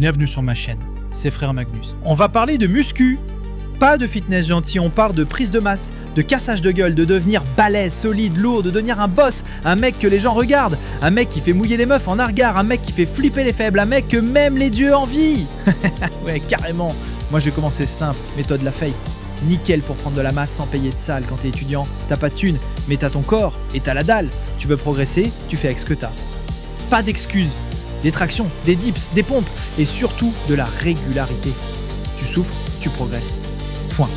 Bienvenue sur ma chaîne, c'est Frère Magnus. On va parler de muscu, pas de fitness gentil, on parle de prise de masse, de cassage de gueule, de devenir balèze, solide, lourd, de devenir un boss, un mec que les gens regardent, un mec qui fait mouiller les meufs en argard, un mec qui fait flipper les faibles, un mec que même les dieux envient. Ouais, carrément. Moi je vais commencer simple, méthode la fake. Nickel pour prendre de la masse sans payer de salle quand t'es étudiant. T'as pas de thune, mais t'as ton corps et t'as la dalle. Tu veux progresser, tu fais avec ce que t'as. Pas d'excuses. Des tractions, des dips, des pompes et surtout de la régularité. Tu souffres, tu progresses. Point.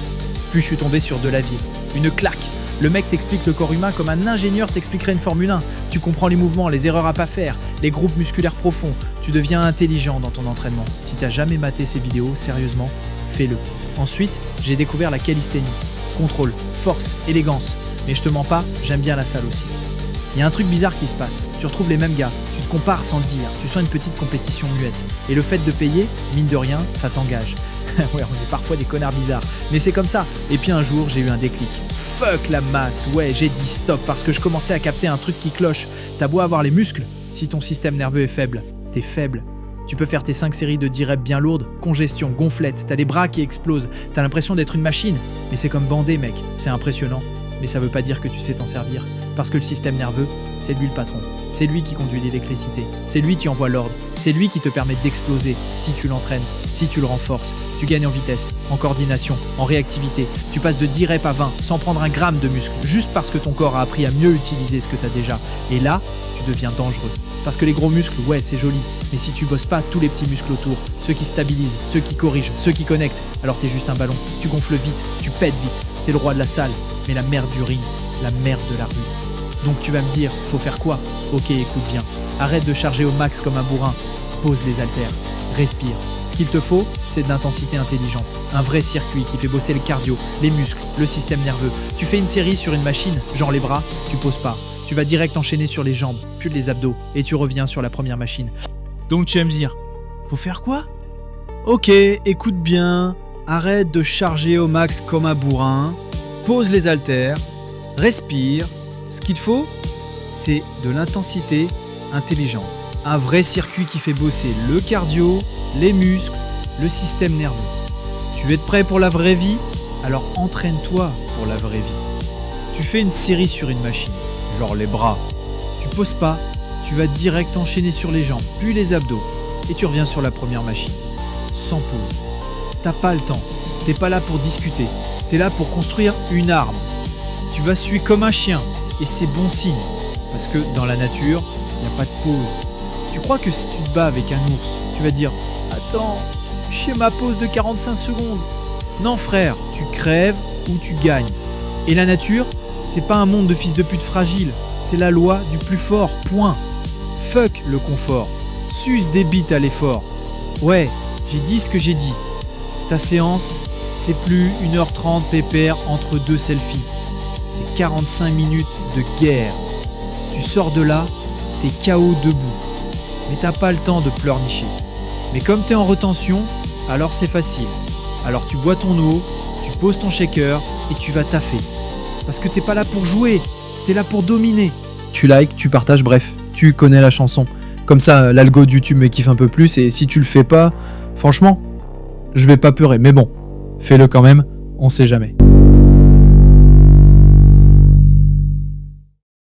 Puis je suis tombé sur Delavier. Une claque. Le mec t'explique le corps humain comme un ingénieur t'expliquerait une Formule 1. Tu comprends les mouvements, les erreurs à pas faire, les groupes musculaires profonds. Tu deviens intelligent dans ton entraînement. Si t'as jamais maté ces vidéos, sérieusement, fais-le. Ensuite, j'ai découvert la calisthénie. Contrôle, force, élégance. Mais je te mens pas, j'aime bien la salle aussi. Il y a un truc bizarre qui se passe. Tu retrouves les mêmes gars, tu te compares sans le dire, tu sens une petite compétition muette. Et le fait de payer, mine de rien, ça t'engage. Ouais, on est parfois des connards bizarres, mais c'est comme ça. Et puis un jour, j'ai eu un déclic. Fuck la masse, ouais, j'ai dit stop parce que je commençais à capter un truc qui cloche. T'as beau avoir les muscles, si ton système nerveux est faible, t'es faible. Tu peux faire tes 5 séries de 10 reps bien lourdes, congestion, gonflette, t'as les bras qui explosent, t'as l'impression d'être une machine. Mais c'est comme bandé, mec, c'est impressionnant. Mais ça veut pas dire que tu sais t'en servir. Parce que le système nerveux, c'est lui le patron. C'est lui qui conduit l'électricité. C'est lui qui envoie l'ordre. C'est lui qui te permet d'exploser si tu l'entraînes, si tu le renforces. Tu gagnes en vitesse, en coordination, en réactivité. Tu passes de 10 reps à 20 sans prendre un gramme de muscle, juste parce que ton corps a appris à mieux utiliser ce que tu as déjà. Et là, tu deviens dangereux. Parce que les gros muscles, ouais, c'est joli. Mais si tu bosses pas tous les petits muscles autour, ceux qui stabilisent, ceux qui corrigent, ceux qui connectent, alors t'es juste un ballon. Tu gonfles vite, tu pètes vite. T'es le roi de la salle, mais la merde du ring, la merde de la rue. Donc tu vas me dire, faut faire quoi? Ok, écoute bien. Arrête de charger au max comme un bourrin. Pose les haltères. Respire. Ce qu'il te faut, c'est de l'intensité intelligente. Un vrai circuit qui fait bosser le cardio, les muscles, le système nerveux. Tu fais une série sur une machine, genre les bras, tu poses pas. Tu vas direct enchaîner sur les jambes, puis les abdos, et tu reviens sur la première machine. Donc tu vas me dire, faut faire quoi? Ok, écoute bien. Arrête de charger au max comme un bourrin. Pose les haltères. Respire. Ce qu'il te faut, c'est de l'intensité intelligente. Un vrai circuit qui fait bosser le cardio, les muscles, le système nerveux. Tu veux être prêt pour la vraie vie? Alors entraîne-toi pour la vraie vie. Tu fais une série sur une machine, genre les bras. Tu poses pas, tu vas direct enchaîner sur les jambes, puis les abdos. Et tu reviens sur la première machine, sans pause. T'as pas le temps, t'es pas là pour discuter, t'es là pour construire une arme. Tu vas suer comme un chien. Et c'est bon signe, parce que dans la nature, il n'y a pas de pause. Tu crois que si tu te bats avec un ours, tu vas dire « Attends, je fais ma pause de 45 secondes ». Non frère, tu crèves ou tu gagnes. Et la nature, c'est pas un monde de fils de pute fragiles, c'est la loi du plus fort, point. Fuck le confort, suce des bites à l'effort. Ouais, j'ai dit ce que j'ai dit. Ta séance, c'est plus 1h30 pépère entre deux selfies. C'est 45 minutes de guerre. Tu sors de là, t'es KO debout. Mais t'as pas le temps de pleurnicher. Mais comme t'es en retention, alors c'est facile. Alors tu bois ton eau, tu poses ton shaker et tu vas taffer. Parce que t'es pas là pour jouer, t'es là pour dominer. Tu likes, tu partages, bref, tu connais la chanson. Comme ça, l'algo de YouTube me kiffe un peu plus et si tu le fais pas, franchement, je vais pas pleurer. Mais bon, fais-le quand même, on sait jamais.